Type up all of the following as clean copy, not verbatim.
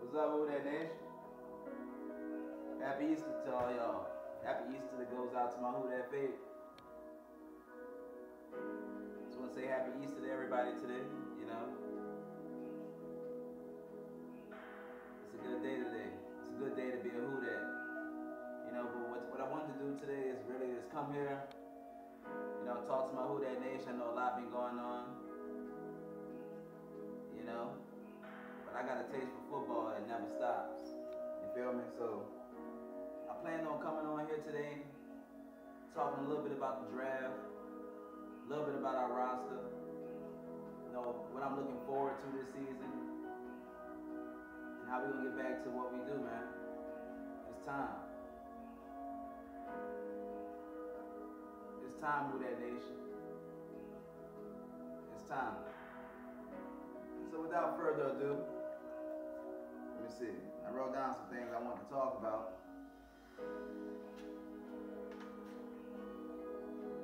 What's up, Who Dat Nation? Happy Easter to all y'all. Happy Easter that goes out to my Who Dat faith. Just want to say happy Easter to everybody today, you know. It's a good day today. It's a good day to be a Who Dat. You know, but what I wanted to do today is really just come here, you know, talk to my Who Dat Nation. I know a lot been going on, you know. But I got a taste for football that never stops. You feel me? So I plan on coming on here today, talking a little bit about the draft, a little bit about our roster, you know, what I'm looking forward to this season, and how we're gonna get back to what we do, man. It's time. It's time, Who Dat Nation. It's time. So without further ado, let me see. I wrote down some things I want to talk about.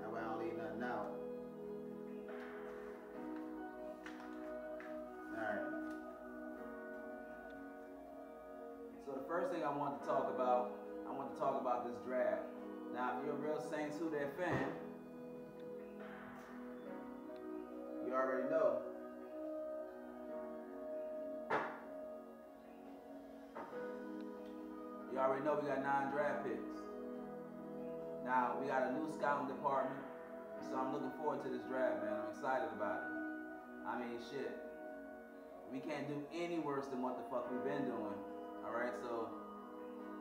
That way I don't leave nothing out. Alright. So the first thing I want to talk about this draft. Now, if you're a real Saints Who Dat fan, you already know. You already know we got 9 draft picks. Now, we got a new scouting department, so I'm looking forward to this draft, man. I'm excited about it. I mean, shit. We can't do any worse than what the fuck we've been doing. Alright, so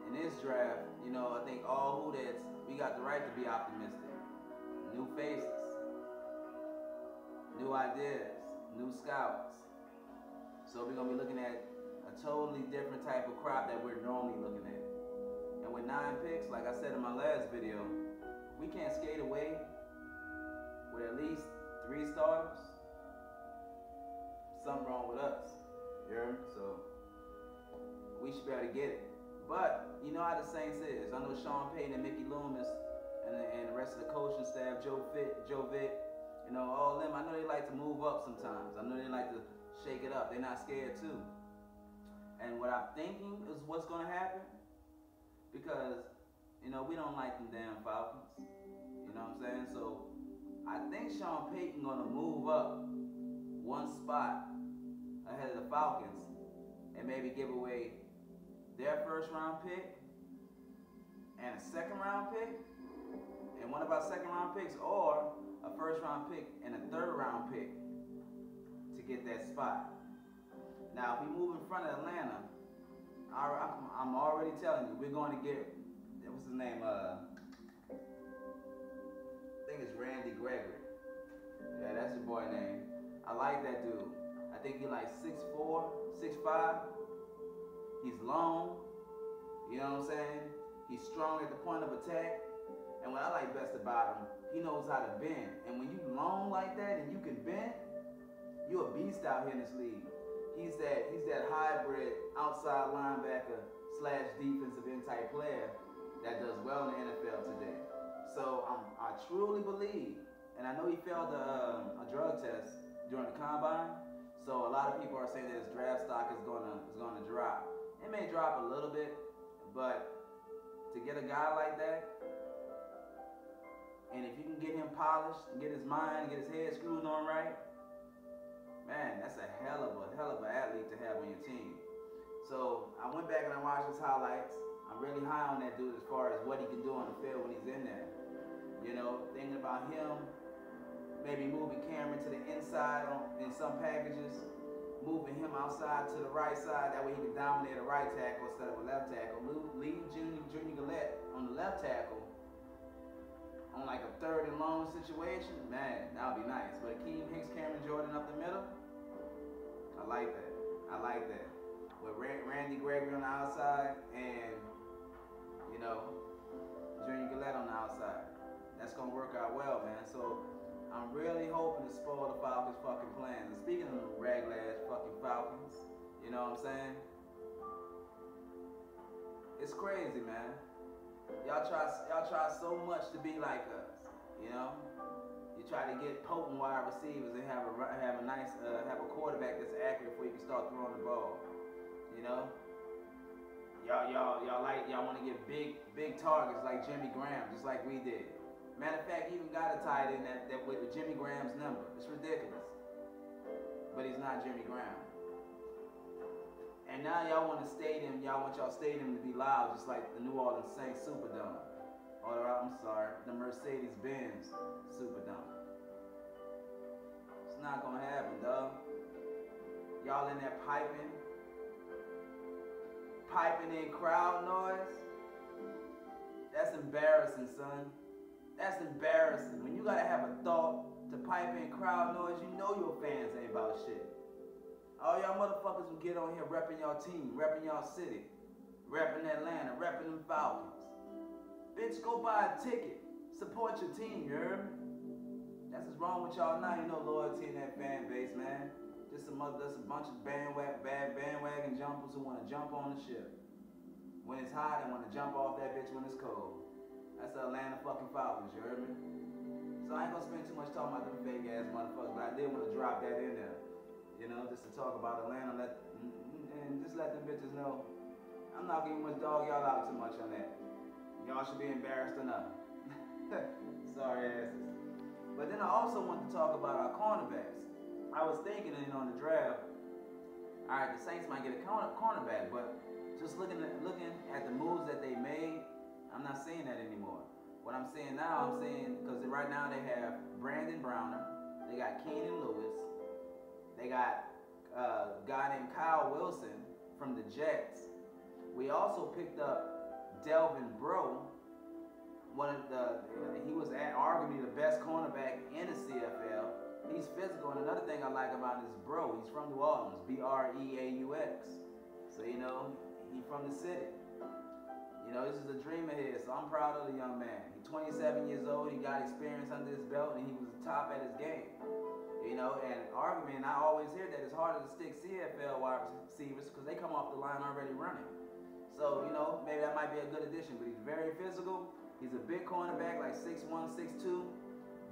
in this draft, you know, I think all Who Dats, we got the right to be optimistic. New faces, new ideas, new scouts. So we're going to be looking at a totally different type of crop that we're normally looking at. And with 9 picks, like I said in my last video, we can't skate away with at least 3 starters. Something wrong with us. You hear me? So we should be able to get it. But you know how the Saints is. I know Sean Payton and Mickey Loomis and the rest of the coaching staff, Joe Vick, you know, all of them, I know they like to move up sometimes. I know they like to shake it up. They're not scared too. And what I'm thinking is what's going to happen, because, you know, we don't like them damn Falcons. You know what I'm saying? So I think Sean Payton going to move up 1 spot ahead of the Falcons and maybe give away their first round pick and a second round pick and one of our second round picks, or a first round pick and a third round pick to get that spot. Now, if we move in front of Atlanta, I'm already telling you, we're going to get, what's his name? I think it's Randy Gregory. Yeah, that's your boy name. I like that dude. I think he's like 6'4", 6'5". He's long. You know what I'm saying? He's strong at the point of attack. And what I like best about him, he knows how to bend. And when you long like that and you can bend, you're a beast out here in this league. He's that hybrid outside linebacker / defensive end type player that does well in the NFL today. So I truly believe, and I know he failed a drug test during the combine. So a lot of people are saying that his draft stock is gonna drop. It may drop a little bit, but to get a guy like that, and if you can get him polished and get his mind, get his head screwed on right, man, that's a hell of an athlete to have on your team. So I went back and I watched his highlights. I'm really high on that dude as far as what he can do on the field when he's in there. You know, thinking about him, maybe moving Cameron to the inside in some packages, moving him outside to the right side, that way he can dominate a right tackle instead of a left tackle. Leave Junior Gillette on the left tackle on like a 3rd and long situation, man, that would be nice. But Akeem Hicks, Cameron Jordan up the middle, I like that. I like that. With Randy Gregory on the outside and, you know, Junior Gillette on the outside. That's going to work out well, man. So I'm really hoping to spoil the Falcons' fucking plans. And speaking of the raglash fucking Falcons, you know what I'm saying? It's crazy, man. Y'all try so much to be like us, you know? You try to get potent wide receivers and have a quarterback that's accurate before you can start throwing the ball, you know? Y'all want to get big targets like Jimmy Graham, just like we did. Matter of fact, he even got a tight end that with Jimmy Graham's number. It's ridiculous. But he's not Jimmy Graham. And now y'all want y'all stadium to be loud, just like the New Orleans Saints Superdome. Or I'm sorry, the Mercedes-Benz Superdome. It's not gonna happen, dog. Y'all in there piping in crowd noise. That's embarrassing, son. That's embarrassing. When you gotta have a thought to pipe in crowd noise, you know your fans ain't about shit. All y'all motherfuckers who get on here repping y'all team, repping y'all city, repping Atlanta, repping them Falcons. Bitch, go buy a ticket. Support your team, you heard me? That's what's wrong with y'all now. You know loyalty in that fan base, man. Just a bunch of bandwagon jumpers who want to jump on the ship. When it's hot, they want to jump off that bitch when it's cold. That's the Atlanta fucking Falcons, you heard me? So I ain't gonna spend too much talking about them fake ass motherfuckers, but I did want to drop that in there. You know, just to talk about Atlanta and just let them bitches know I'm not gonna much dog y'all out too much on that. Y'all should be embarrassed enough. Sorry asses. But then I also want to talk about our cornerbacks. I was thinking, on the draft, all right, the Saints might get a cornerback, but just looking at the moves that they made, I'm not seeing that anymore. What I'm seeing now, because right now they have Brandon Browner, they got Keenan Lewis, they got a guy named Kyle Wilson from the Jets. We also picked up Delvin Breaux, he was arguably the best cornerback in the CFL. He's physical, and another thing I like about this Breaux, he's from New Orleans, B-R-E-A-U-X. So, you know, he's from the city. You know, this is a dream of his, so I'm proud of the young man. He's 27 years old, he got experience under his belt, and he was the top at his game. You know, and argument, I always hear that it's harder to stick CFL wide receivers because they come off the line already running. So, you know, maybe that might be a good addition, but he's very physical. He's a big cornerback, like 6'1", 6'2",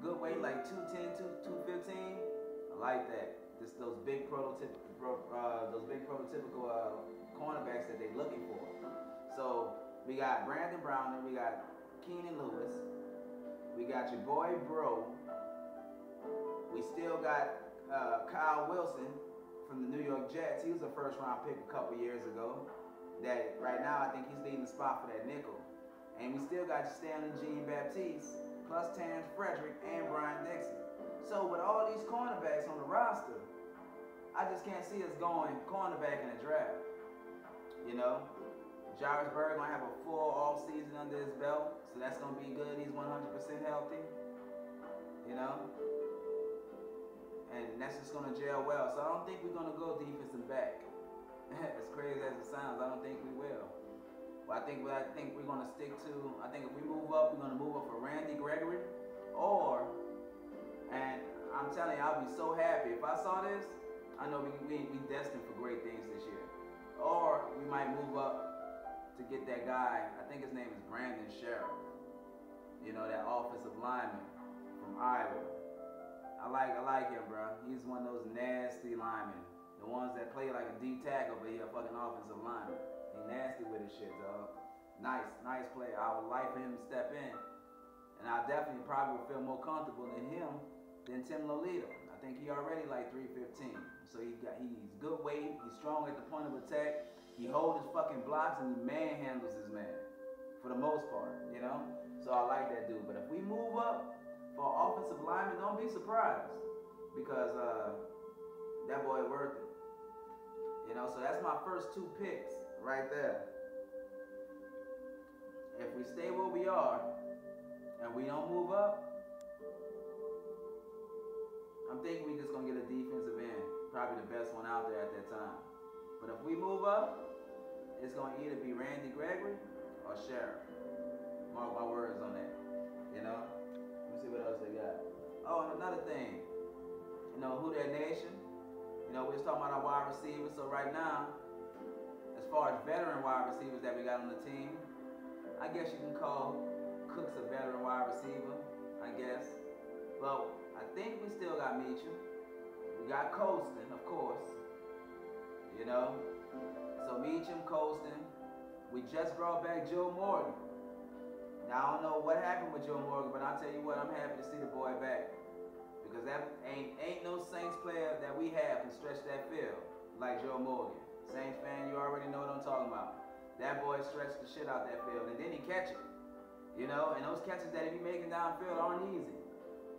good weight, like 210, 215. I like that. Just those big prototypical cornerbacks that they're looking for. So we got Brandon Browner, we got Keenan Lewis, we got your boy Breaux. We still got Kyle Wilson from the New York Jets. He was a first-round pick a couple years ago. That right now I think he's leading the spot for that nickel. And we still got Stanley Jean-Baptiste, plus Terrence Frederick and Brian Dixon. So with all these cornerbacks on the roster, I just can't see us going cornerback in the draft. You know, Jairus Byrd gonna have a full off season under his belt, so that's gonna be good. He's 100% healthy. You know, and that's just gonna gel well. So I don't think we're gonna go defensive back. As crazy as it sounds, I don't think we will. But I think we're gonna stick to. I think if we move up, we're gonna move up for Randy Gregory, and I'm telling you, I'll be so happy if I saw this. I know we destined for great things this year. Or we might move up to get that guy. I think his name is Brandon Sheriff. You know, that offensive lineman from Iowa. I like him, bro. He's one of those nasty linemen. The ones that play like a D tackle, but he a fucking offensive lineman. He nasty with his shit, dog. Nice play. I would like for him to step in. And I definitely probably would feel more comfortable in him than Tim Lolito. I think he already like 315. So he's good weight, he's strong at the point of attack. He holds his fucking blocks and he manhandles his man. For the most part, you know? So I like that dude. But if we move up for offensive lineman, don't be surprised. Because that boy worth it. You know, so that's my first two picks right there. If we stay where we are and we don't move up, I'm thinking we're just gonna get a defensive end, probably the best one out there at that time. But if we move up, it's gonna either be Randy Gregory or Sheriff. Mark my words on that. You know? Let me see what else they got. Oh, and another thing. You know, Who That Nation? You know, we was talking about our wide receivers. So right now, as far as veteran wide receivers that we got on the team, I guess you can call Cooks a veteran wide receiver, I guess. Well, I think we still got Meacham. We got Colston, of course. You know? So Meacham, Colston, we just brought back Joe Morgan. Now, I don't know what happened with Joe Morgan, but I'll tell you what, I'm happy to see the boy back. Because that ain't no Saints player that we have can stretch that field like Joe Morgan. Saints fan, you already know what I'm talking about. That boy stretched the shit out that field, and then he catch it. You know, and those catches that he be making downfield aren't easy.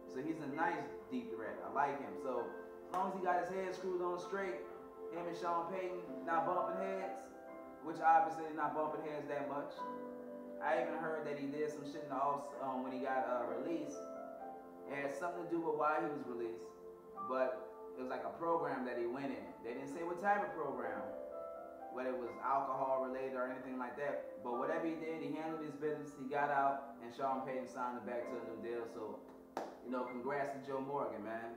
So he's a nice deep threat. I like him. So as long as he got his head screwed on straight, him and Sean Payton not bumping heads, which obviously not bumping heads that much. I even heard that he did some shit in the off when he got released. It had something to do with why he was released, but it was like a program that he went in. They didn't say what type of program, whether it was alcohol related or anything like that. But whatever he did, he handled his business. He got out, and Sean Payton signed him back to a new deal. So, you know, congrats to Joe Morgan, man.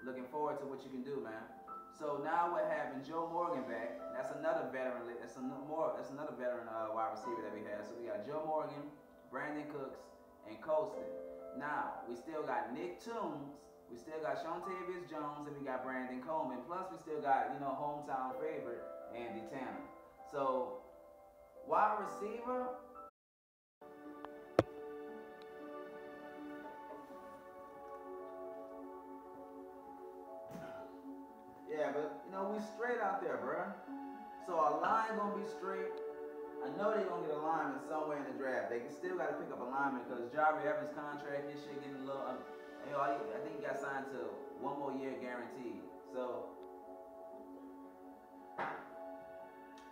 Looking forward to what you can do, man. So now what happened? Joe Morgan back. That's another veteran. That's another veteran wide receiver that we have. So we got Joe Morgan, Brandon Cooks, and Colston. Now we still got Nick Toombs. We still got Shontavious Jones, and we got Brandon Coleman. Plus we still got, you know, hometown favorite Andy Tanner. So wide receiver. Yeah, but you know, we straight out there, bro. So our line gonna be straight. I know they gonna get a lineman somewhere in the draft. They still gotta pick up a lineman because Jari Evans' contract, his shit getting a little. You know, I think he got signed to 1 more year guaranteed. So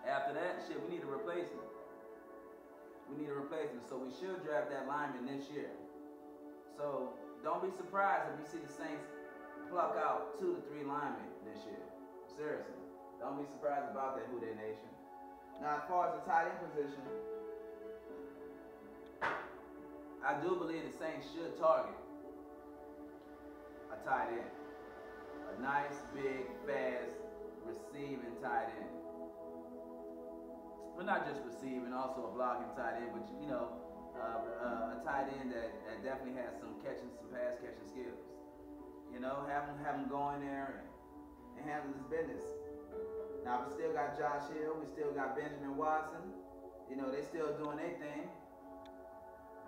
after that, shit, we need a replacement. So we should draft that lineman this year. So don't be surprised if you see the Saints pluck out 2 to 3 linemen this year. Seriously. Don't be surprised about that, Who Dey Nation. Now, as far as the tight end position, I do believe the Saints should target a tight end. A nice, big, fast, receiving tight end. Well, not just receiving, also a blocking tight end, but, you know, a tight end that definitely has some pass catching skills. You know, have him go in there and handle his business. Now, we still got Josh Hill. We still got Benjamin Watson. You know, they still doing their thing.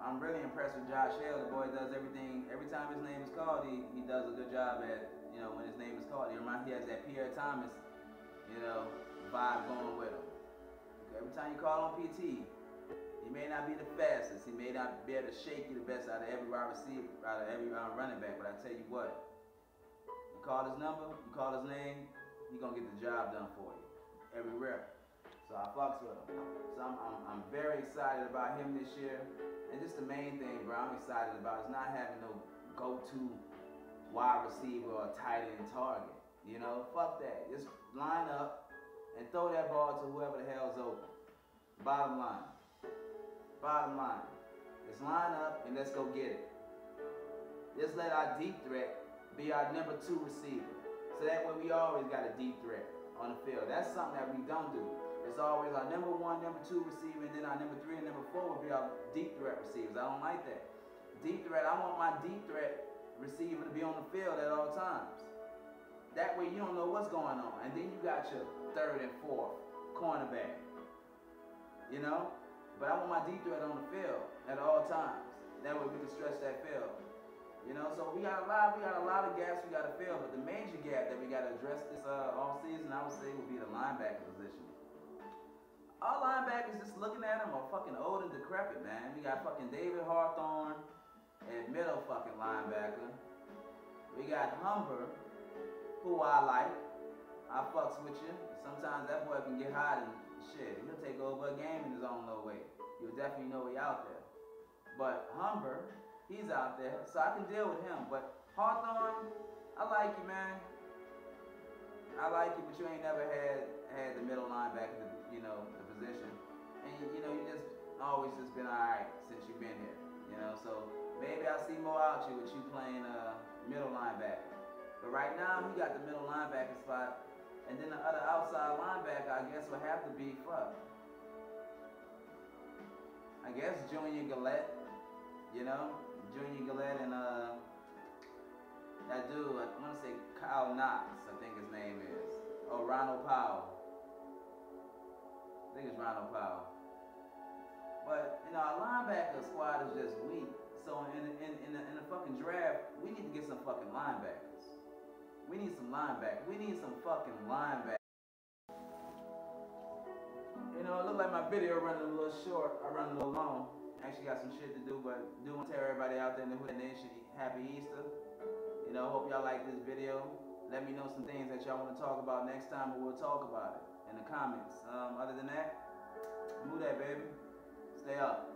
I'm really impressed with Josh Hill. The boy does everything. Every time his name is called, he does a good job at, you know, when his name is called. He has that Pierre Thomas, you know, vibe going with him. Every time you call on PT, he may not be the fastest. He may not be able to shake you the best out of every wide receiver, out of every running back. But I tell you what, you call his number, you call his name, he's gonna get the job done for you every rep. So I fucks with him. So I'm very excited about him this year. And just the main thing, bro, I'm excited about is not having no go-to wide receiver or tight end target. You know, fuck that. Just line up and throw that ball to whoever the hell's open. Bottom line. Let's line up and let's go get it. Just let our deep threat be our number 2 receiver. So that way we always got a deep threat on the field. That's something that we don't do. It's always our number 1, number 2 receiver, and then our number 3 and number 4 will be our deep threat receivers. I don't like that. Deep threat, I want my deep threat receiver to be on the field at all times. That way you don't know what's going on. And then you got your 3rd and 4th cornerback. You know? But I want my deep threat on the field at all times. That way we can stretch that field. You know, so we got a lot of gaps we got to fill, but the major gap that we got to address this off season, I would say, would be the linebacker position. Our linebackers, just looking at them, are fucking old and decrepit, man. We got fucking David Hawthorne at middle fucking linebacker. We got Humber, who I like. I fucks with you. Sometimes that boy can get hot and shit. He'll take over a game in his own little way. You'll definitely know he out there. But Humber, he's out there, so I can deal with him. But Hawthorne, I like you, man. I like you, but you ain't never had the middle linebacker, you know, the position. And, you know, you just always just been all right since you've been here, you know. So maybe I'll see more out you with you playing middle linebacker. But right now, he got the middle linebacker spot. And then the other outside linebacker, I guess, would have to be, I guess Junior Galette, you know. Junior Galette and that dude, I want to say Kyle Knox, I think his name is. Oh, Ronald Powell. I think it's Ronald Powell. But you know, our linebacker squad is just weak. So in the fucking draft, we need to get some fucking linebackers. We need some linebackers. We need some fucking linebackers. You know, it looked like my video running a little short. I run a little long. Actually got some shit to do, but do want to tell everybody out there in the Hood Nation, Happy Easter. You know, hope y'all like this video. Let me know some things that y'all want to talk about next time, and we'll talk about it in the comments. Other than that, move that, baby. Stay up.